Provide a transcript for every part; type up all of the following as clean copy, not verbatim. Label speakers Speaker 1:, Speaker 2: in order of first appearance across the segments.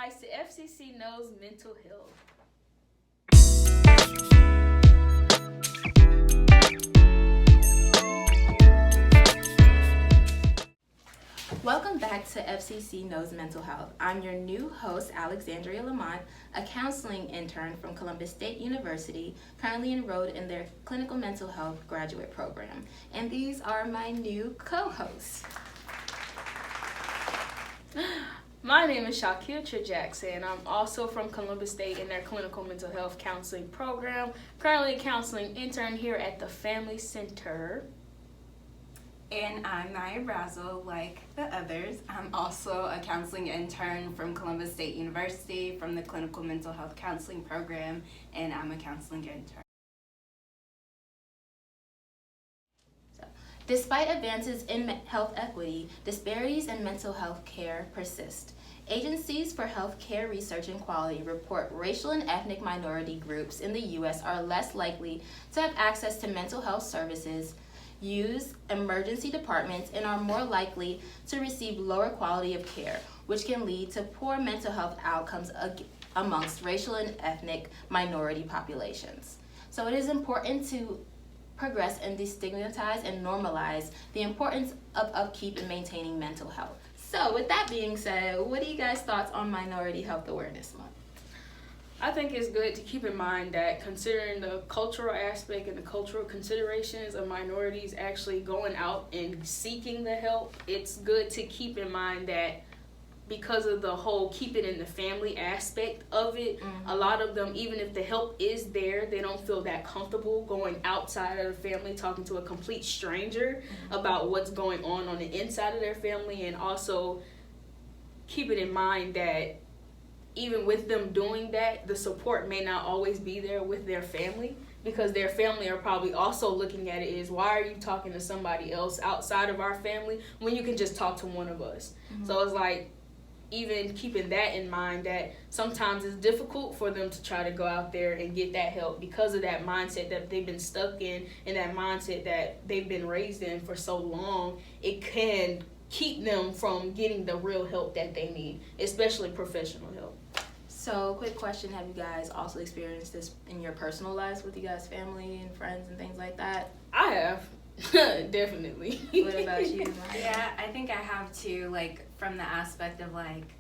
Speaker 1: guys to FCC Knows Mental Health. Welcome back to FCC Knows Mental Health. I'm your new host, Alexandria Lamont, a counseling intern from Columbus State University, currently enrolled in their clinical mental health graduate program. And these are my new co-hosts.
Speaker 2: My name is Shakira Jackson. I'm also from Columbus State in their clinical mental health counseling program. Currently a counseling intern here at the Family Center.
Speaker 3: And I'm Naya Brazel, like the others. I'm also a counseling intern from Columbus State University from the clinical mental health counseling program, and I'm a counseling intern.
Speaker 4: Despite advances in health equity, disparities in mental health care persist. Agencies for Health Care Research and Quality report racial and ethnic minority groups in the U.S. are less likely to have access to mental health services, use emergency departments, and are more likely to receive lower quality of care, which can lead to poor mental health outcomes amongst racial and ethnic minority populations. So it is important to progress and destigmatize and normalize the importance of upkeep and maintaining mental health. So with that being said, what are you guys' thoughts on Minority Health Awareness Month?
Speaker 2: I think it's good to keep in mind that considering the cultural aspect and the cultural considerations of minorities actually going out and seeking the help, it's good to keep in mind that because of the whole keep it in the family aspect of it, a lot of them, even if the help is there, they don't feel that comfortable going outside of the family, talking to a complete stranger about what's going on the inside of their family. And also keep it in mind that even with them doing that, the support may not always be there with their family, because their family are probably also looking at it as, why are you talking to somebody else outside of our family when you can just talk to one of us? So it's like, even keeping that in mind, that sometimes it's difficult for them to try to go out there and get that help because of that mindset that they've been stuck in, and that mindset that they've been raised in for so long. It can keep them from getting the real help that they need, especially professional help.
Speaker 4: So, quick question, have you guys also experienced this in your personal lives with you guys' family and friends and things like that?
Speaker 2: I have. Definitely.
Speaker 4: What about you, Maya?
Speaker 3: Yeah, I think I have too, like, from the aspect of, like,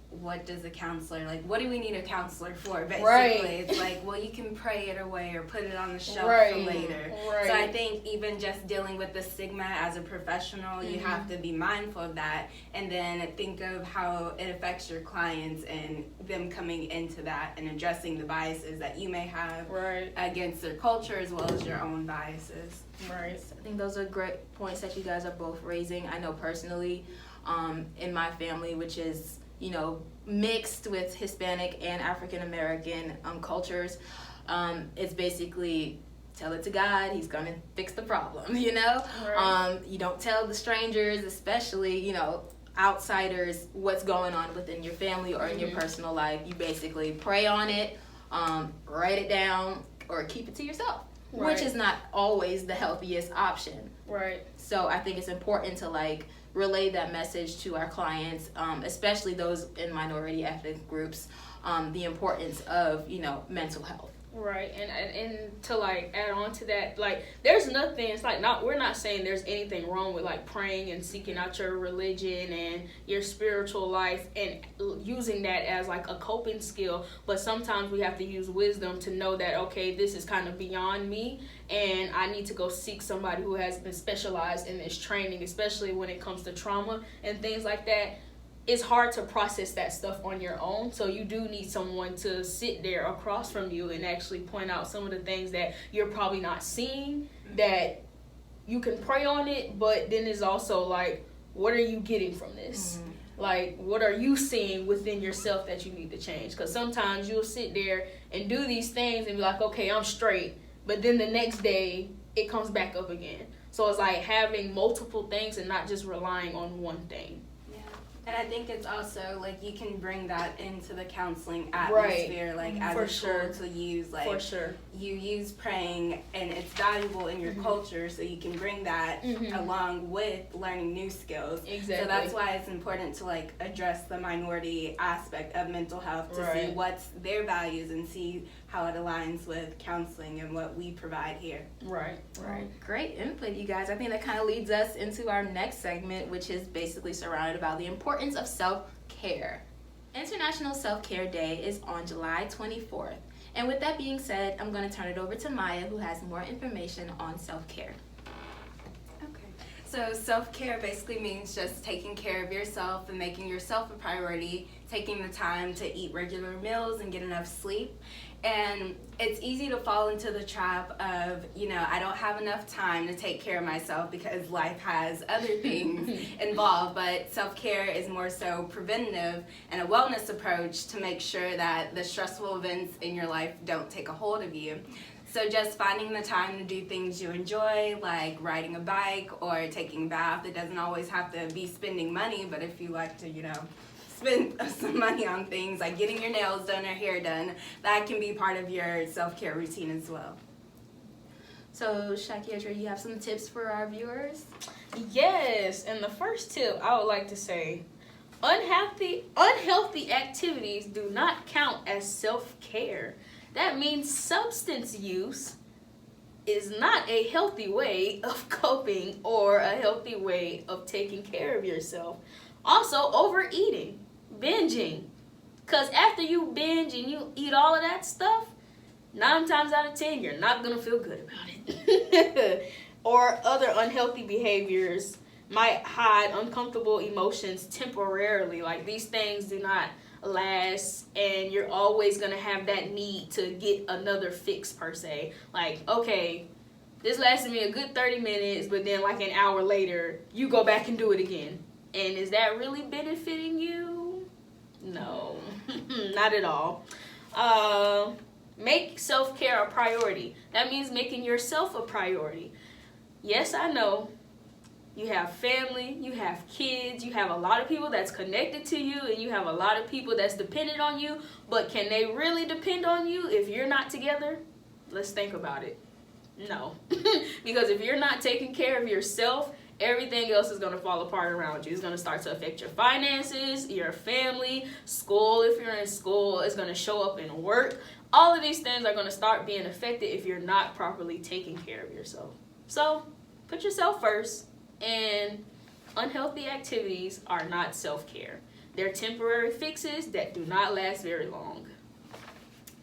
Speaker 3: what does a counselor, like, what do we need a counselor for, basically?
Speaker 2: Right.
Speaker 3: It's like, well, you can pray it away or put it on the shelf for later.
Speaker 2: Right.
Speaker 3: So I think even just dealing with the stigma as a professional, you have to be mindful of that, and then think of how it affects your clients and them coming into that and addressing the biases that you may have against their culture as well as your own biases.
Speaker 2: Right.
Speaker 4: I think those are great points that you guys are both raising. I know personally, in my family, which is, you know, mixed with Hispanic and African American cultures, it's basically tell it to God, he's gonna fix the problem, you know? You don't tell the strangers, especially, you know, outsiders, what's going on within your family or in your personal life. You basically pray on it, write it down, or keep it to yourself. Which is not always the healthiest option.
Speaker 2: Right.
Speaker 4: So I think it's important to, like, relay that message to our clients, especially those in minority ethnic groups, the importance of, you know, mental health.
Speaker 2: Right, and to, like, add on to that, like, there's nothing, it's like, we're not saying there's anything wrong with, like, praying and seeking out your religion and your spiritual life and using that as, like, a coping skill, but sometimes we have to use wisdom to know that, okay, this is kind of beyond me, and I need to go seek somebody who has been specialized in this training, especially when it comes to trauma and things like that. It's hard to process that stuff on your own, so you do need someone to sit there across from you and actually point out some of the things that you're probably not seeing, that you can pray on it, but then it's also like, what are you getting from this? Like, what are you seeing within yourself that you need to change? Because sometimes you'll sit there and do these things and be like, okay, I'm straight, but then the next day it comes back up again. So it's like having multiple things and not just relying on one thing.
Speaker 3: And I think it's also, like, you can bring that into the counseling atmosphere, like, as
Speaker 2: For
Speaker 3: a
Speaker 2: sure.
Speaker 3: tool to use, like,
Speaker 2: For sure.
Speaker 3: you use praying, and it's valuable in your culture, so you can bring that along with learning new skills.
Speaker 2: Exactly.
Speaker 3: So that's why it's important to, like, address the minority aspect of mental health, to see what's their values and see how it aligns with counseling and what we provide here.
Speaker 2: Right.
Speaker 1: Great input, you guys. I think that kind of leads us into our next segment, which is basically surrounded about the importance of self-care. International Self-Care Day is on July 24th. And with that being said, I'm going to turn it over to Maya, who has more information on self-care.
Speaker 3: Okay. So self-care basically means just taking care of yourself and making yourself a priority, taking the time to eat regular meals and get enough sleep. And it's easy to fall into the trap of, I don't have enough time to take care of myself because life has other things involved. But self-care is more so preventative and a wellness approach to make sure that the stressful events in your life don't take a hold of you. So just finding the time to do things you enjoy, like riding a bike or taking a bath. It doesn't always have to be spending money, but if you like to, spend some money on things like getting your nails done or hair done, that can be part of your self-care routine as well.
Speaker 1: So, Shakira, you have some tips for our viewers?
Speaker 2: Yes, and the first tip I would like to say, unhealthy activities do not count as self-care. That means substance use is not a healthy way of coping or a healthy way of taking care of yourself. Also, overeating, binging. Because after you binge and you eat all of that stuff, 9 times out of 10, you're not going to feel good about it. Or other unhealthy behaviors might hide uncomfortable emotions temporarily. Like, these things do not last, and you're always going to have that need to get another fix, per se. Like, okay, this lasted me a good 30 minutes, but then like an hour later, you go back and do it again. And is that really benefiting you? No, not at all. Make self-care a priority. That means making yourself a priority. Yes, I know. You have family, you have kids, you have a lot of people that's connected to you, and you have a lot of people that's dependent on you. But can they really depend on you if you're not together? Let's think about it. No. Because if you're not taking care of yourself, everything else is going to fall apart around you. It's going to start to affect your finances, your family, school. If you're in school, it's going to show up in work. All of these things are going to start being affected if you're not properly taking care of yourself. So put yourself first, and unhealthy activities are not self-care. They're temporary fixes that do not last very long.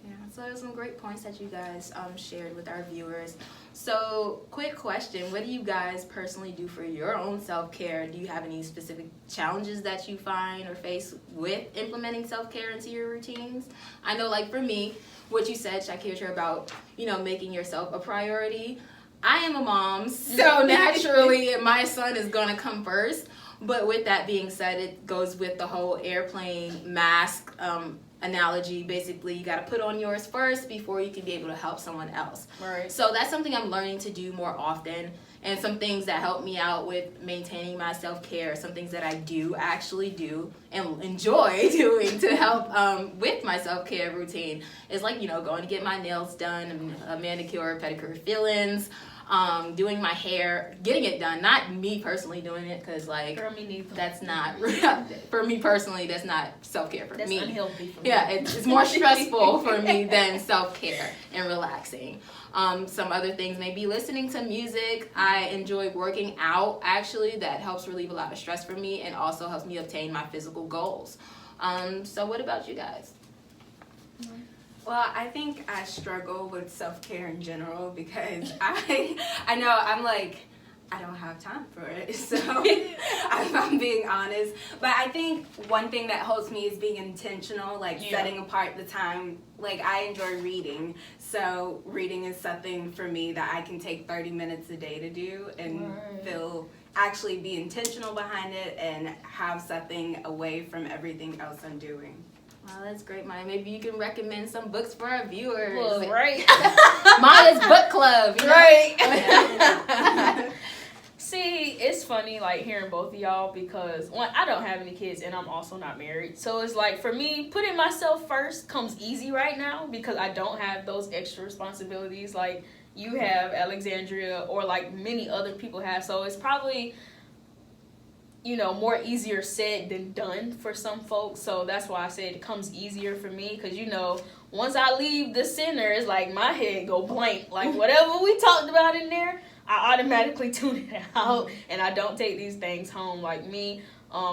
Speaker 1: Yeah, so there's some great points that you guys shared with our viewers. So, quick question. What do you guys personally do for your own self-care? Do you have any specific challenges that you find or face with implementing self-care into your routines? I know, like, for me, what you said, Shakira, about, making yourself a priority. I am a mom, so naturally my son is going to come first. But with that being said, it goes with the whole airplane mask analogy. Basically, you got to put on yours first before you can be able to help someone else.
Speaker 2: Right.
Speaker 1: So that's something I'm learning to do more often, and some things that help me out with maintaining my self-care, some things that I do actually do and enjoy doing to help with my self-care routine is like, going to get my nails done, a manicure, pedicure, fill-ins, doing my hair, getting it done, not me personally doing it, because
Speaker 2: Girl, me neither.
Speaker 1: that's not, for me personally, that's not self-care for me.
Speaker 2: That's unhealthy for me.
Speaker 1: Yeah, it's more stressful for me than self-care and relaxing. Some other things, maybe listening to music. I enjoy working out, actually. That helps relieve a lot of stress for me and also helps me obtain my physical goals. So what about you guys?
Speaker 3: Well, I think I struggle with self-care in general because I know I'm like, I don't have time for it, so I'm being honest. But I think one thing that helps me is being intentional, like setting apart the time. Like, I enjoy reading, so reading is something for me that I can take 30 minutes a day to do and actually be intentional behind it and have something away from everything else I'm doing.
Speaker 1: Wow, that's great, Maya. Maybe you can recommend some books for our viewers.
Speaker 2: Well, right.
Speaker 1: Maya's book club.
Speaker 2: Right. See, it's funny, like, hearing both of y'all because, one, I don't have any kids and I'm also not married. So it's like, for me, putting myself first comes easy right now because I don't have those extra responsibilities like you have, Alexandria, or like many other people have. So it's probably, you know, more easier said than done for some folks. So that's why I said it comes easier for me because, you know, once I leave the center, it's like my head go blank. Like, whatever we talked about in there, I automatically tune it out and I don't take these things home. Like me,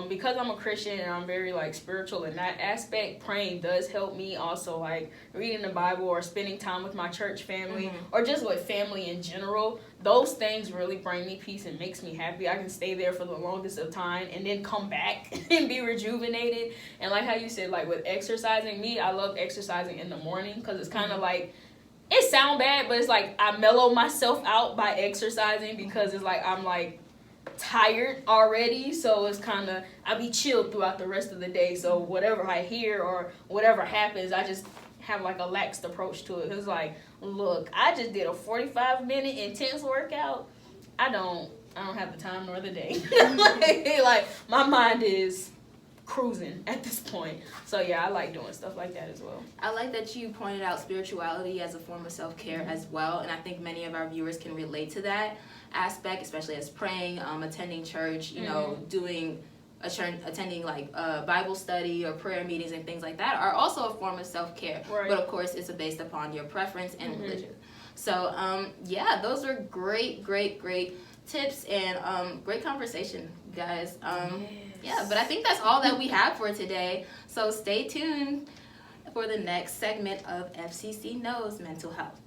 Speaker 2: because I'm a Christian and I'm very like spiritual in that aspect, praying does help me. Also, like reading the Bible or spending time with my church family or just with family in general. Those things really bring me peace and makes me happy. I can stay there for the longest of time and then come back and be rejuvenated. And like how you said, like with exercising, me, I love exercising in the morning because it's kind of like, it sound bad, but it's like I mellow myself out by exercising because it's like I'm like tired already, so it's kind of, I be chilled throughout the rest of the day. So whatever I hear or whatever happens, I just have like a laxed approach to it. It's like, look, I just did a 45-minute intense workout. I don't have the time nor the day. like my mind is cruising at this point. So yeah, I like doing stuff like that as well.
Speaker 1: I like that you pointed out spirituality as a form of self-care as well, and I think many of our viewers can relate to that aspect, especially as praying, attending church, you know, attending like Bible study or prayer meetings and things like that are also a form of self-care.
Speaker 2: Right.
Speaker 1: But of course, it's based upon your preference and religion. So yeah, those are great tips and great conversation, guys. Yeah, but I think that's all that we have for today. So stay tuned for the next segment of FCC Knows Mental Health.